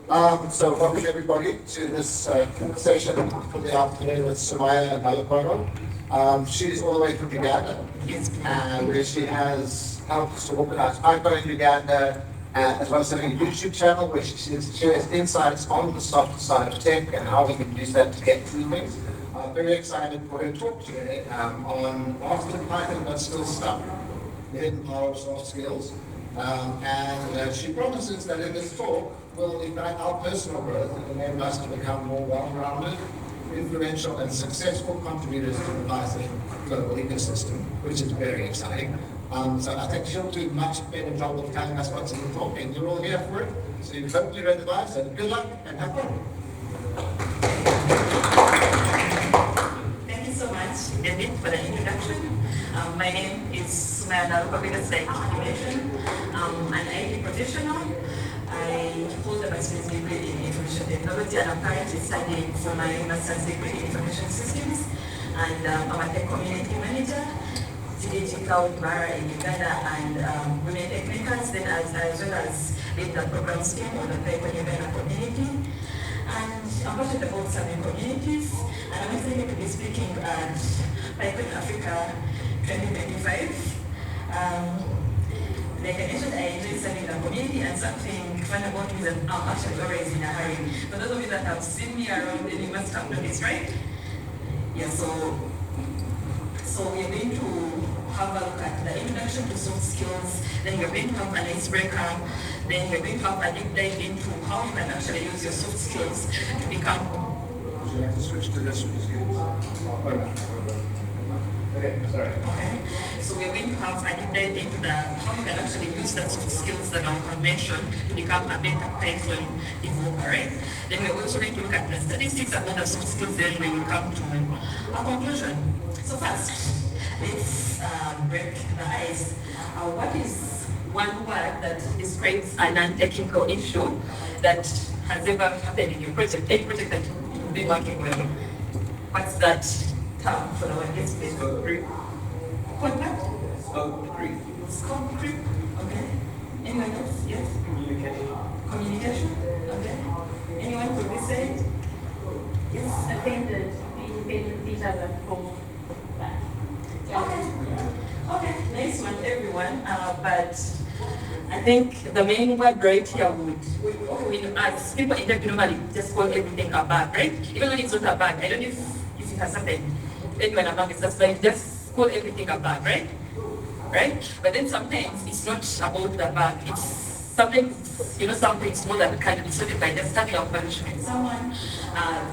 So welcome everybody to this conversation for the afternoon with Sumaiya and Nalukwago. She's all the way from Uganda, where she has helped us to organize Python in Uganda, as well as having a YouTube channel where she shares insights on the softer side of tech and how we can use that to get through things. Very excited for her talk today on mastering Python but still stuck, the hidden power of soft skills. And she promises that in this talk will ignite our personal growth and enable us to become more well-rounded, influential, and successful contributors to the Python global ecosystem, which is very exciting. So I think she'll do a much better job of telling us what's in the talk, and you're all here for it. So you've hopefully read the slides, so good luck and have fun. Thank you so much, David, for the introduction. My name is Sumaiya, like you mentioned. I'm an IT professional. I hold a bachelor's degree in information technology, and I'm currently studying for my master's degree in information systems. And I'm a tech community manager, TDG Cloud Bara in Uganda, and Women Technicals, then as well as lead the programs team on the Python Uganda community. And I'm passionate about serving communities, and I'm excited to be speaking at Python Africa 2025. Like I mentioned, I enjoy serving the community, and something fun about me is that I'm actually always in a hurry. For those of you that have seen me around, then you must have noticed, right? Yeah, so we're going to have a look at the introduction to soft skills, then we're going to have an icebreaker, then we're going to have a deep dive into how you can actually use your soft skills to become. Would you like to switch to this one? Okay, sorry. Okay. So we're going to have a deep dive into how you can actually use the soft skills that I mentioned to become a better Python developer, right? Then we're also going to look at the statistics about the soft skills, then we will come to a conclusion. So first, let's break the ice. What is one word that describes a non-technical issue that has ever happened in your project, any project that you've been working with? What's that term for the one? Yes, please. Scope creep. What that? Scope creep. Scope creep. Okay. Anyone else? Yes. Communication. Communication. Okay. Anyone could be said? Yes. I think that we pay each other for that. Okay, nice one, everyone. But I think the main word right here as people in tech normally just call everything a bug, right? Even when it's not a bug, I don't know if it has happened. Anyone among us, just like just call everything a bug, right? Right? But then sometimes it's not about the bug. It's something, something small that can be solved by just starting a conversation with someone,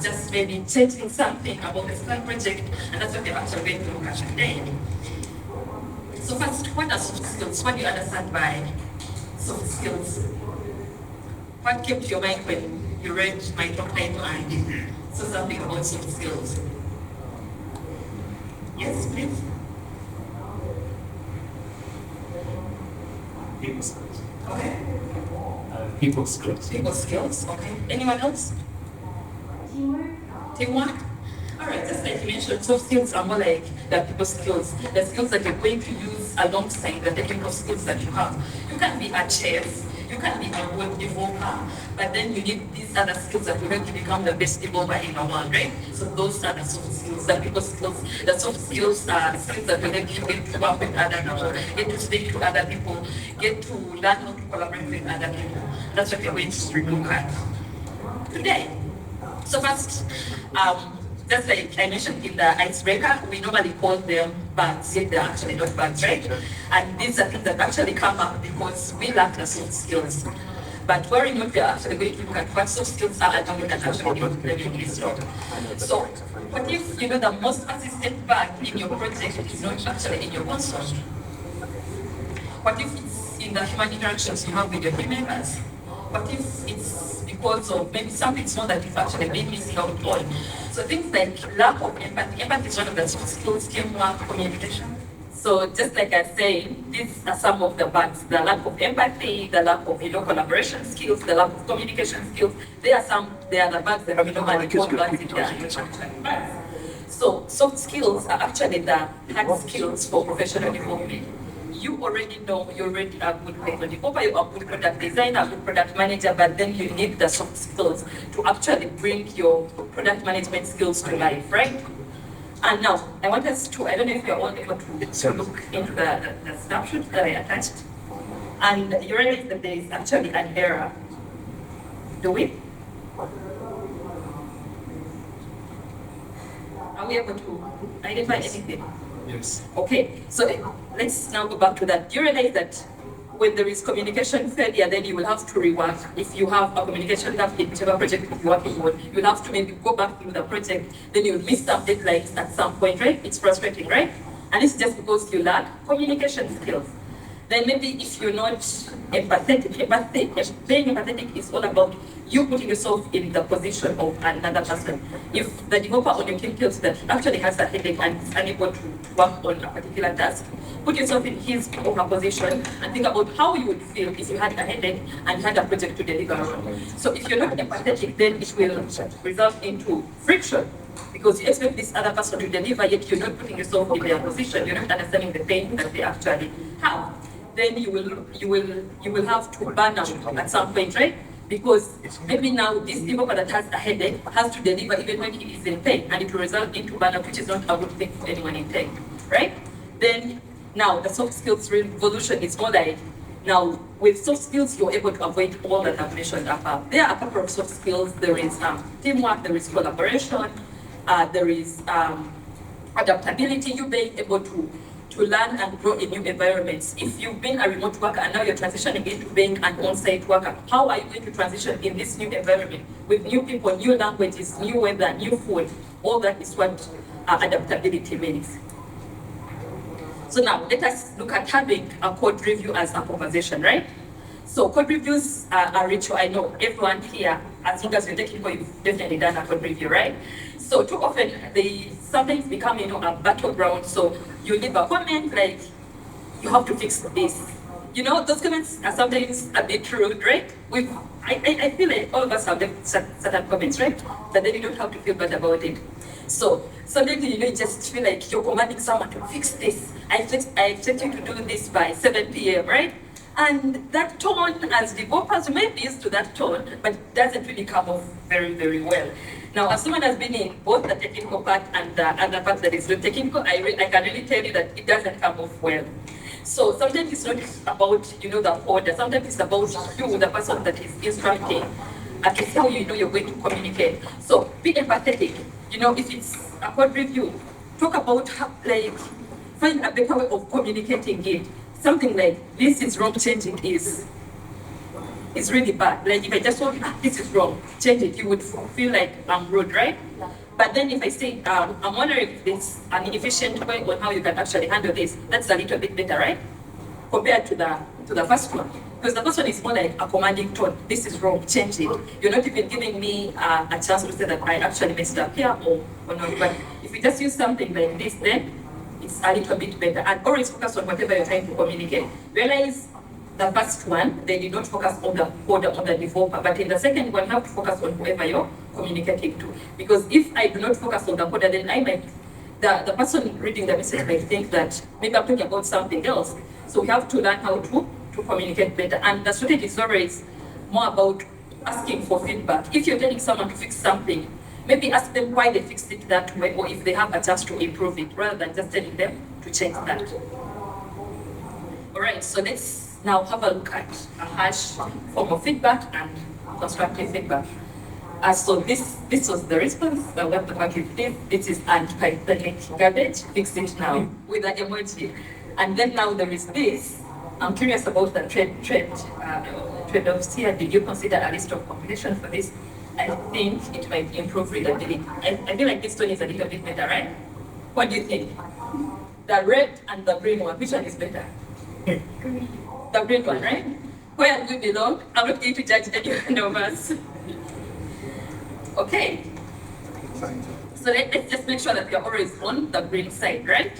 just maybe changing something about the current project, and that's what we're actually going to look at today. So first, what are soft skills? What do you understand by soft skills? What came to your mind when you read my talk title and saw something about soft skills? Yes, please. People skills. Okay. People skills. People skills. Okay. Anyone else? Teamwork. Teamwork. All right. Just like you mentioned, soft skills are more like the people skills, the skills that you're going to use alongside the technical skills that you have. You can be a chef. You can be a web developer, but then you need these other skills that will help you become the best developer in the world, right? So those are the soft skills, the people skills. The soft skills are skills that will help you get to work with other people, get to speak to other people, get to learn how to collaborate with other people. That's what we're going to look at today. So first, just like I mentioned in the icebreaker, we normally call them bugs, yet they're actually not bugs, right? And these are things that actually come up because we lack the soft skills. But worry not, we are actually going to look at what soft skills are and how we can actually use them in this talk. So, what if the most persistent bug in your project is not actually in your console? What if it's in the human interactions you have with your team members? What if it's because of maybe something small that you've actually been missing out on? So things like lack of empathy. Empathy is one of the soft skills, teamwork, communication. So just like I said, these are some of the bugs: the lack of empathy, the lack of collaboration skills, the lack of communication skills. They are the bugs that we normally call bugs in the So soft skills are actually the hard skills for professional development. you already know you're already a good Python developer, you're a good product designer, a good product manager, but then you need the soft skills to actually bring your product management skills to life, right? And now, I want us to, I don't know if you're all able to look into the snapshot that I attached. And you realize that there is actually an error. Do we? Are we able to identify anything? Yes. Okay, so let's now go back to that. You realize that when there is communication failure, then you will have to rework. If you have a communication gap in whichever project you're working on, you'll have to maybe go back through the project, then you'll miss some deadlines at some point, right? It's frustrating, right? And it's just because you lack communication skills. Then maybe if you're not empathetic, being empathetic is all about you putting yourself in the position of another person. If the developer on your team feels that actually has a headache and is unable to work on a particular task, put yourself in his or her position and think about how you would feel if you had a headache and you had a project to deliver on. So if you're not empathetic, then it will result into friction, because you expect this other person to deliver, yet you're not putting yourself in their position, you're not understanding the pain that they actually have. Then you will have to burn out at some point, right? Because maybe now this developer that has a headache has to deliver even when he is in pain, and it will result into burnout, which is not a good thing for anyone in pain, right? Then now the soft skills revolution is more like, now with soft skills you're able to avoid all that I've mentioned above. There are a couple of soft skills. There is teamwork, there is collaboration, there is adaptability, you being able to learn and grow in new environments. If you've been a remote worker and now you're transitioning into being an on-site worker, how are you going to transition in this new environment with new people, new languages, new weather, new food? All that is what adaptability means. So now let us look at having a code review as a conversation, right? So code reviews are ritual. I know everyone here, as long as you're technical, you've definitely done a code review, right? So too often they sometimes become, a battleground. So you leave a comment like, you have to fix this. Those comments are sometimes a bit rude, right? I feel like all of us have certain comments, right? But then you don't have to feel bad about it. So sometimes you just feel like you're commanding someone to fix this. I expect you to do this by 7 p.m., right? And that tone, as developers, you may be used to that tone, but it doesn't really come off very, very well. Now, as someone has been in both the technical part and the other part that is not technical, I can really tell you that it doesn't come off well. So sometimes it's not about, the order. Sometimes it's about you, the person that is instructing, at least how you know you're going to communicate. So be empathetic. If it's a code review, talk about find a better way of communicating it. Something like, this is wrong, changing is really bad. Like if I just told this is wrong, change it, you would feel like I'm rude, right? But then if I say, I'm wondering if there's an efficient way on how you can actually handle this, that's a little bit better, right? Compared to the first one. Because the first one is more like a commanding tone. This is wrong, change it. You're not even giving me a chance to say that I actually messed up here or not. But if we just use something like this, then it's a little bit better. And always focus on whatever you're trying to communicate. Realize the first one, they did not focus on the coder, on the developer. But in the second one, you have to focus on whoever you're communicating to. Because if I do not focus on the coder, then I might, the person reading the message might think that maybe I'm talking about something else. So we have to learn how to communicate better. And the strategy is always more about asking for feedback. If you're telling someone to fix something, maybe ask them why they fixed it that way, or if they have a chance to improve it, rather than just telling them to change that. All right, so let's now have a look at a hash form of feedback and constructive feedback. So this was the response. What the fuck is this? This is anti-Pythonic garbage. Fix it now with an emoji. And then now there is this. I'm curious about the trade-offs here. Did you consider a list of combinations for this? I think it might improve readability. I feel like this one is a little bit better, right? What do you think? The red and the green one, which one is better? The green one, right? Where do we belong? I'm not going to judge any one of us. Okay. So let's just make sure that we are always on the green side, right?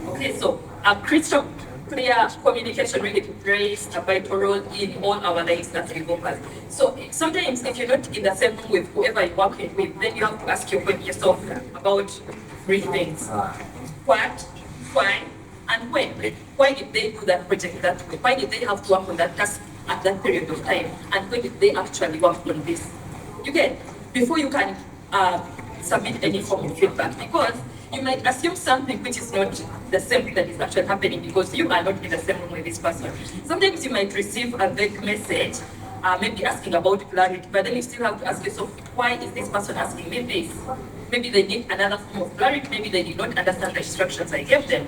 Okay, so a crystal clear communication really plays a vital role in all our lives as developers. So sometimes if you're not in the same room with whoever you're working with, then you have to ask yourself about three things. What, why, and And when? Why did they do that project that way? Why did they have to work on that task at that period of time? And when did they actually work on this? You get, before you can submit any form of feedback, because you might assume something which is not the same thing that is actually happening because you are not in the same room with this person. Sometimes you might receive a vague message, maybe asking about clarity, but then you still have to ask yourself, why is this person asking me this? Maybe they need another form of clarity, maybe they did not understand the instructions I gave them.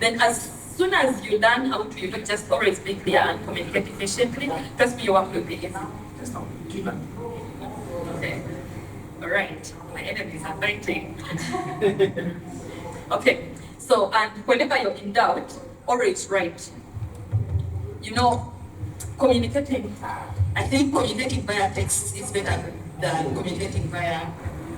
Then as soon as you learn how to, just always be clear and communicate efficiently, trust me, your work will be easy. Just now, keep that. Okay. All right. My enemies are fighting. Okay. So, and whenever you're in doubt, always write. Communicating. I think communicating via text is better than communicating via.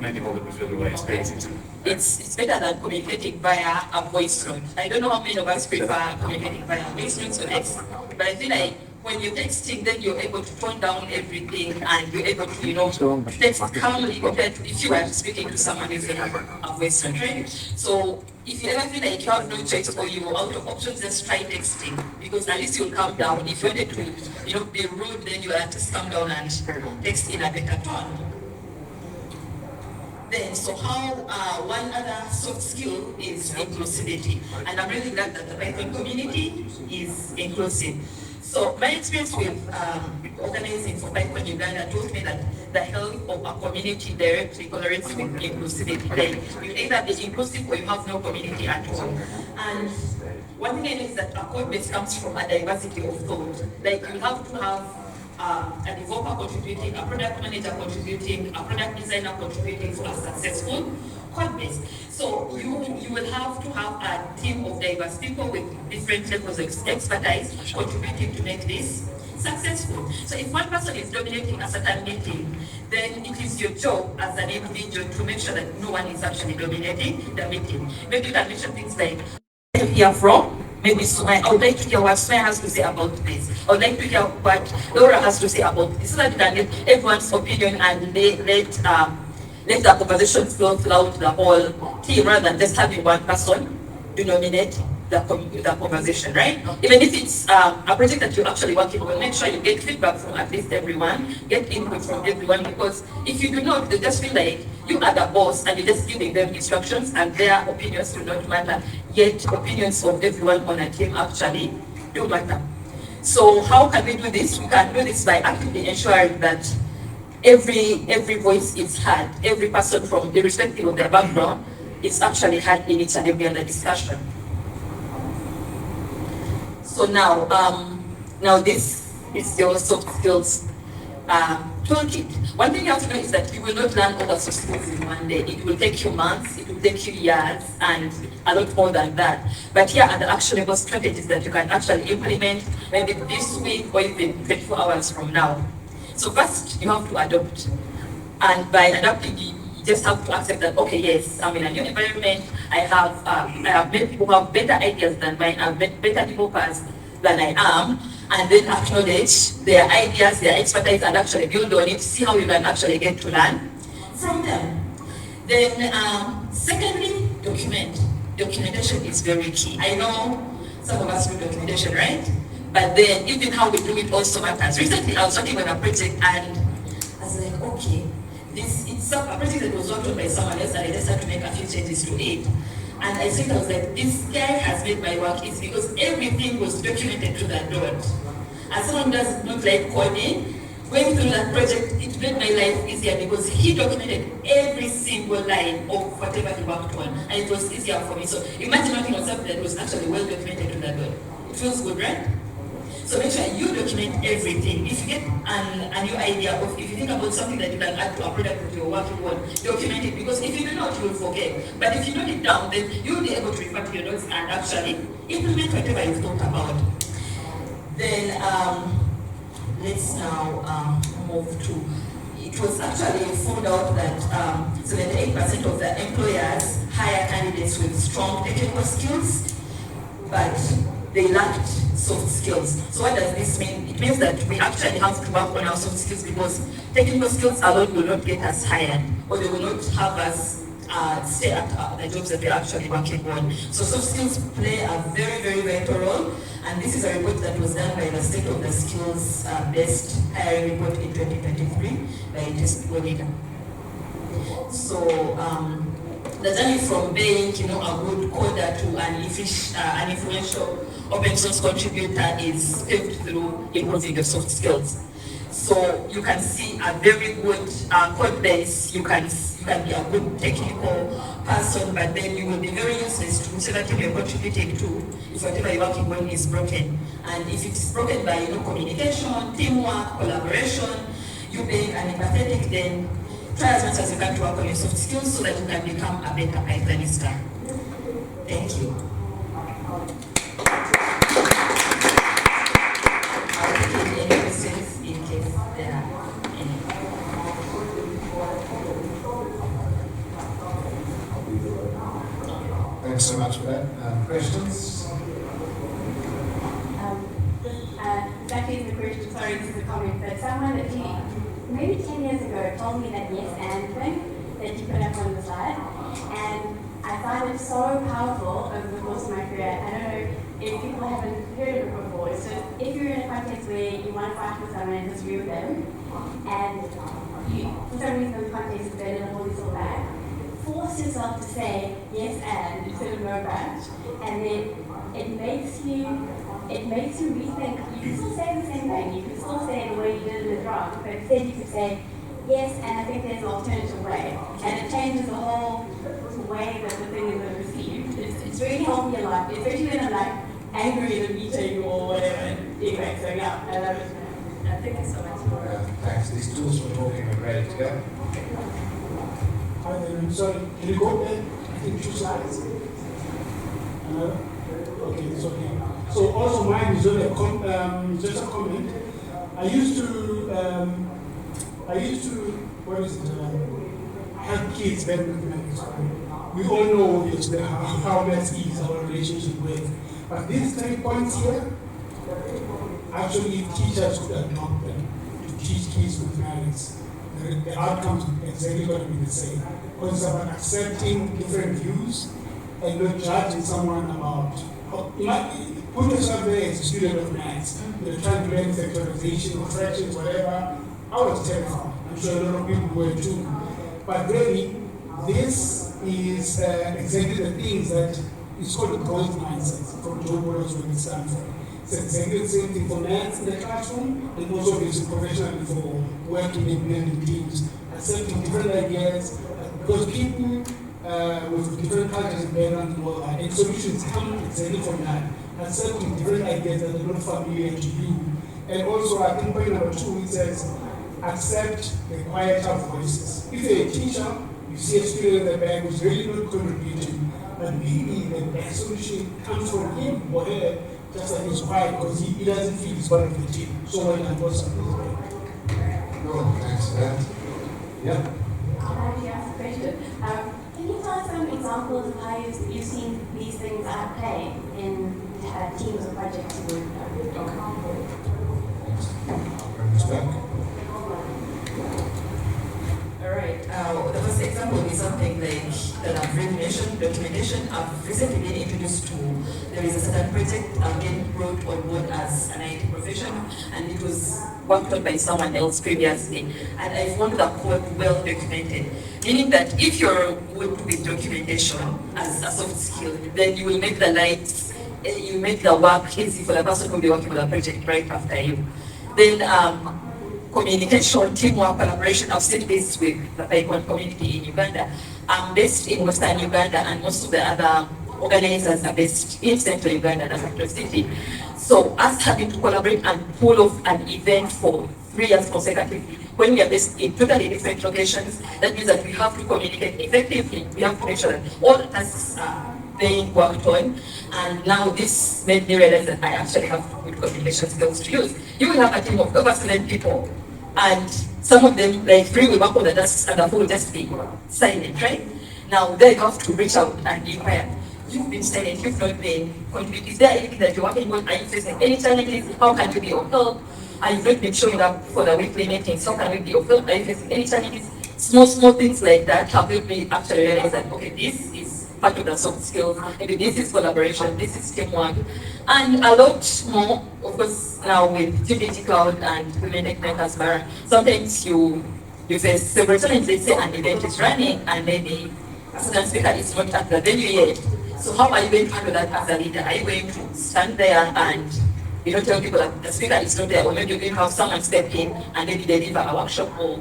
Many people prefer the way it's created. It's better than communicating via a voice note. I don't know how many of us prefer communicating via voice notes or text, but I feel like when you're texting, then you're able to tone down everything and you're able to, text calmly compared to if you are speaking to someone using a voice note, right? So if you ever feel like you have no choice or you're out of options, just try texting because at least you'll calm down. If you wanted to, be rude, then you have to calm down and text in a better tone. Then, so how one other soft skill is inclusivity, and I'm really glad that the Python community is inclusive. So my experience with organizing for Python Uganda taught me that the health of a community directly correlates with inclusivity. Like you either be inclusive or you have no community at all. And one thing I know is that a code base comes from a diversity of thought. Like you have to have a developer contributing, a product manager contributing, a product designer contributing for a successful code base. So you will have to have a team of diverse people with different levels of expertise contributing to make this successful. So if one person is dominating a certain meeting, then it is your job as an individual to make sure that no one is actually dominating the meeting. Maybe you can mention things like, where to hear from? Maybe Sumaiya, I would like to hear what Sumaiya has to say about this. I would like to hear what Laura has to say about this, so that you can get everyone's opinion and let the conversation flow throughout the whole team rather than just having one person dominate the conversation, right? Even if it's a project that you're actually working on, make sure you get feedback from at least everyone, get input from everyone, because if you do not, they just feel like you are the boss and you're just giving them instructions and their opinions do not matter, yet opinions of everyone on a team actually do matter. So how can we do this? We can do this by actively ensuring that every voice is heard, every person from irrespective of their background is actually heard in each and every other discussion. So now this is your soft skills toolkit. One thing you have to know is that you will not learn all the soft skills in one day. It will take you months, it will take you years, and a lot more than that. But here are the actionable strategies that you can actually implement maybe this week or even 24 hours from now. So first, you have to adopt. And by adapting, you just have to accept that, okay, yes, I'm in a new environment, I have many people who have better ideas than mine, I have better developers than I am, and then acknowledge their ideas, their expertise, and actually build on it, see how you can actually get to learn from them. Then, secondly, document. Documentation is very key. I know some of us do documentation, right? But then, even how we do it also matters. Recently, I was working on a project, and I was like, okay, it's a project that was worked on by someone else, and I just had to make a few changes to it. And I think I was like, this guy has made my work easy because everything was documented to the dot. As someone who does not like coding, going through that project, it made my life easier because he documented every single line of whatever he worked on, and it was easier for me. So imagine working on something that was actually well documented to the dot. It feels good, right? So make sure you document everything. If you get a new idea of, if you think about something that you can add to a product that you're working on, document it, because if you do not, you will forget. But if you note it down, then you'll be able to refer to your notes and actually implement whatever you've thought about. Then let's now move to, it was actually found out that 78% of the employers hire candidates with strong technical skills, but they lacked soft skills. So what does this mean? It means that we actually have to work on our soft skills because technical skills alone will not get us hired, or they will not have us stay at the jobs that they're actually working on. So soft skills play a very, very vital role, and this is a report that was done by the State of the Skills Based Hiring Report in 2023 by Traceback. So the journey from being, a good coder to an influential open source contributor is paved through improving your soft skills. So you can see a very good code base. You can be a good technical person, but then you will be very useless to whichever team you're contributing to if whatever you're working on is broken. And if it's broken by communication, teamwork, collaboration, you being an empathetic, then try as much as you can to work on your soft skills so that you can become a better Pythonista. Thank you. I'll take any questions in case there are any. Thanks so much for that. Questions? That is the question, sorry, this is a comment, but someone that maybe 10 years ago told me that yes and thing that you put up on the slide, and I found it so powerful over the course of my career. I don't know if people haven't heard of it before. It's just if you're in a context where you want to fight with someone and disagree with them, and you, for some reason the context is better than all this or that, force yourself to say yes and instead of no but, and then it makes you rethink. You can still say the same thing, you can still say the way you did it is wrong, but instead you could say yes and I think there's an alternative way, and it changes the whole way that the thing is received. It's really helped me a lot, especially when I'm like angry at a meeting or whatever. Anyway, so yeah, I love it. Thank you so much. Thanks. These tools for talking are great. Go. Hi there, I'm sorry. Can you go back? I think 2 slides. Okay, it's okay. So also mine is only just a comment. I used to have kids back in the school. We all know obviously how messy is our relationship with. But these 3 points here, actually teachers could adopt them to teach kids with parents. The outcomes are exactly going to be the same. Because it's about accepting different views and not judging someone about. Put yourself there as a student of maths. You're trying to learn factorization or fractions, whatever. I was terrified. I'm sure a lot of people were too. But really, this is exactly the things that it's called a growth mindset from Joe Burrow's when it stands for. It's exactly the same thing for maths in the classroom, and also it's professionally for working in building teams, accepting different ideas, because people with different cultures and backgrounds and all that, and solutions come exactly from that, accepting different ideas that are not familiar to you. And also, I think point number 2, it says, accept the quieter voices. If you're a teacher, you see a student in the back who's really not contributing, but maybe the best solution comes from him or her, just like he's quiet because he doesn't feel he's part of the team. So I can put something there. Good, thanks for that. Yeah. I'll actually ask a question. Can you tell us some examples of how you've seen these things at play in teams or projects you work on? Thanks. I'll bring this back. Alright, the first example is something like that I've already mentioned, documentation. I've recently been introduced to, there is a certain project I've been brought on board as an IT professional, and it was worked on by someone else previously. And I found the code well documented, meaning that if you're good with documentation as a soft skill, then you will make the lights, you make the work easy for the person who will be working on the project right after you. Then communication, teamwork, collaboration. I've seen this with the Python community in Uganda. I'm based in Western Uganda, and most of the other organizers are based in Central Uganda, the capital city. So us having to collaborate and pull off an event for 3 years consecutively, when we are based in totally different locations, that means that we have to communicate effectively. We have to make sure that all the tasks are being worked on. And now this made me realize that I actually have good communication skills to use. You will have a team of over 7 people, and some of them, like 3 will work on the tasks and the 4 will just be silent, right? Now they have to reach out and inquire. You've been silent, you've not been contributing. Is there anything that you're working on? Are you facing any challenges? How can you be of help? Are you not been showing up for the weekly meetings? How can we be of help? Are you facing any challenges? small things like that have helped me actually realize that, okay, this is part of the soft skills, maybe this is collaboration, this is teamwork, and a lot more, of course, now with GPT Cloud and Women Ignite as Bara, sometimes you face several challenges. Let's say an event is running and maybe a certain speaker is not at the venue yet. So how are you going to handle that as a leader? Are you going to stand there and tell people that the speaker is not there, or maybe you're going to have someone step in and maybe deliver a workshop, or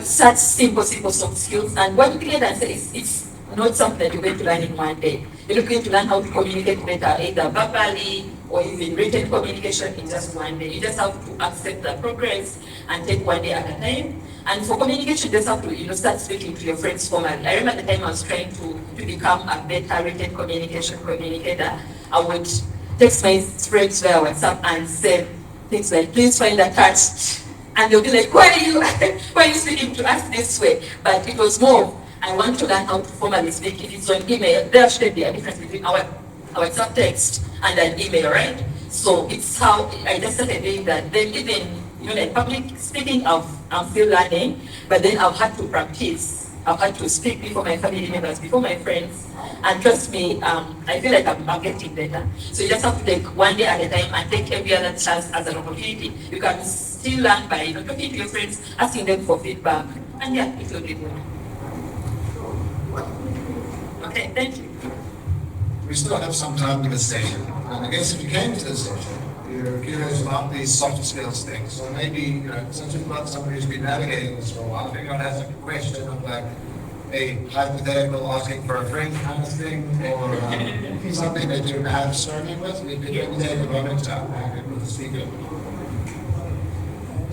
such simple soft skills. And what you clear and say is it's not something that you're going to learn in one day. You're going to learn how to communicate better, either verbally or even written communication in just one day. You just have to accept the progress and take one day at a time. And for communication, you just have to start speaking to your friends formally. I remember the time I was trying to become a better written communicator. I would text my friends via WhatsApp and say things like, please find attached. And they'll be like, why are you speaking to us this way? But it was more, I want to learn how to formally speak. If it's on email, there shouldn't be a difference between our WhatsApp text and an email, right? So it's how I just started doing that. Then even, like public speaking, I'm still learning, but then I've had to practice. I've had to speak before my family members, before my friends. And trust me, I feel like I'm getting better. So you just have to take one day at a time and take every other chance as an opportunity. You can still learn by talking to your friends, asking them for feedback. And yeah, it will be good. Okay, thank you. We still have some time to the session. And I guess if you came to the session, you're curious about these soft skills things. So maybe, since we've got somebody who's been navigating this for a while, maybe I'll ask a question of like a hypothetical asking for a friend kind of thing, or something that you're perhaps struggling with. We could maybe take a moment to unpack it with the speaker.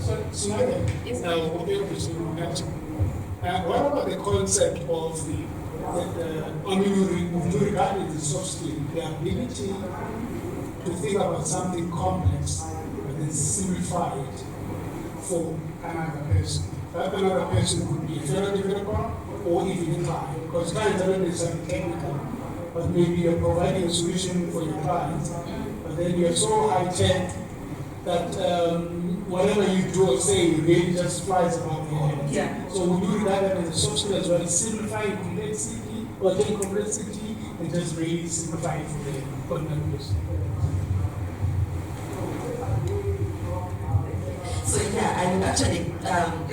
So, Sumaiya, what about the concept of you regard it as soft skill, the ability to think about something complex but then simplify it for another person? That another person could be a fellow developer or even a client, because clients are not necessarily technical, but maybe you're providing a solution for your clients, but then you're so high tech that whatever you do or say really just flies above your head. Yeah. So we do regard that as a soft skill as well, simplifying complexity or take complexity and just really simplify it for the ordinary person. So yeah, I would actually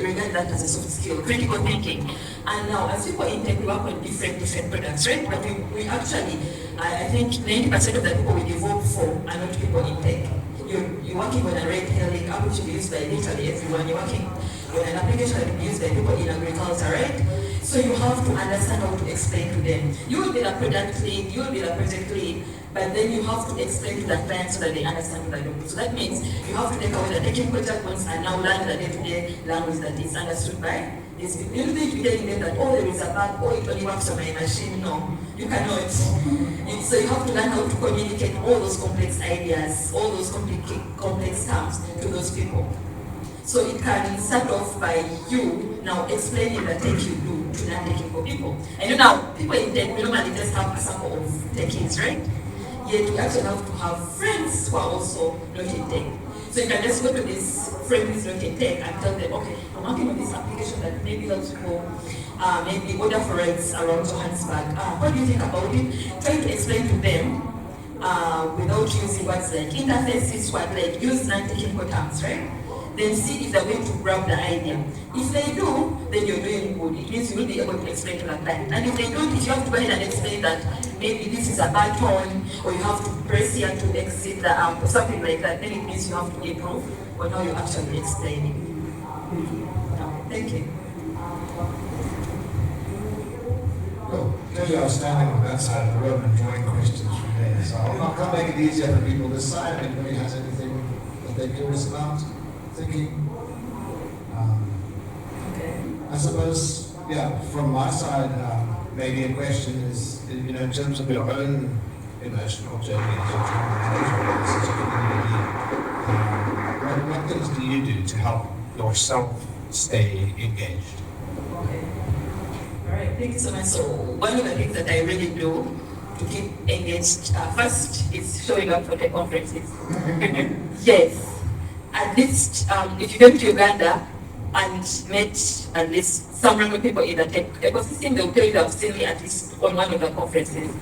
regard that as a soft skill, critical thinking. And now, as people in tech, we work on different products, right? But we actually, I think 90% of the people we develop for are not people in tech. You're working on a red hailing app which will be used by literally everyone. You're working on an application that will be used by people in agriculture, right? So you have to understand how to explain to them. You will be the product lead, you will be the project lead, but then you have to explain to the client so that they understand what they're doing. So that means you have to take away the technical jargons and now learn the day-to-day language that is understood by these people. You don't need to be telling them that, oh, there is a bug, oh, it only works on my machine. No, you cannot. So you have to learn how to communicate all those complex ideas, all those complex terms to those people. So it can start off by you now explaining the tech you do to non-technical people. And now, people in tech, we normally just have a sample of techies, right? Yet we actually have to have friends who are also not in tech. So you can just go to this friend who's not in tech and tell them, okay, I'm working on this application that maybe helps people maybe order forex around Johannesburg. What do you think about it? Try to explain to them without using words like interfaces, what like use non-technical terms, right? Then see if they're going to grab the idea. If they do, then you're doing good. It means you will be able to explain to the client. And if they don't, if you have to go ahead and explain that maybe this is a button, or you have to press here to exit the amp, or something like that, then it means you have to improve on how you're actually explaining. Thank you. Cool. Clearly I was standing on that side of the room enjoying questions from there. So I'll make it easier for people this side. If anybody has anything that they're curious about, thinking. I suppose, yeah, from my side, maybe a question is, in terms of your own emotional journey as you're trying to manage all this as a community, what things do you do to help yourself stay engaged? Okay. All right, thank you so much. So one of the things that I really do to keep engaged first is showing up for the conferences. Yes. At least, if you go to Uganda, and met at least some random people in the tech ecosystem. They'll tell you they've seen me at least on one of the conferences.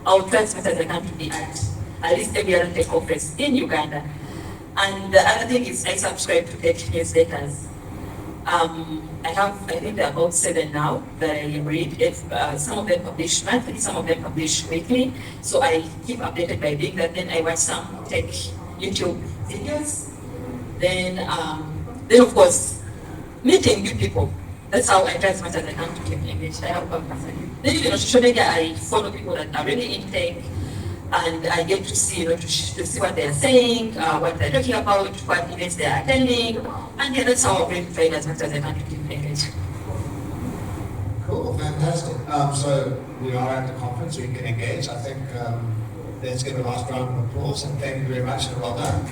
I'll try as much as I can to be at least every other tech conference in Uganda. And the other thing is I subscribe to tech newsletters. I think there are about 7 now that I read. Some of them publish monthly, some of them publish weekly. So I keep updated by doing that. Then I watch some tech YouTube videos. Then of course, meeting new people. That's how I try as much as I can to keep engaged. I have conversation. Then on social media, I follow people that are really in tech, and I get to see, to see what they're saying, what they're talking about, what events they're attending, and yeah, that's how I really try as much as I can to keep engaged. Cool, fantastic. So we are at the conference, we can engage. I think let's give a last round of applause and thank you very much and well done.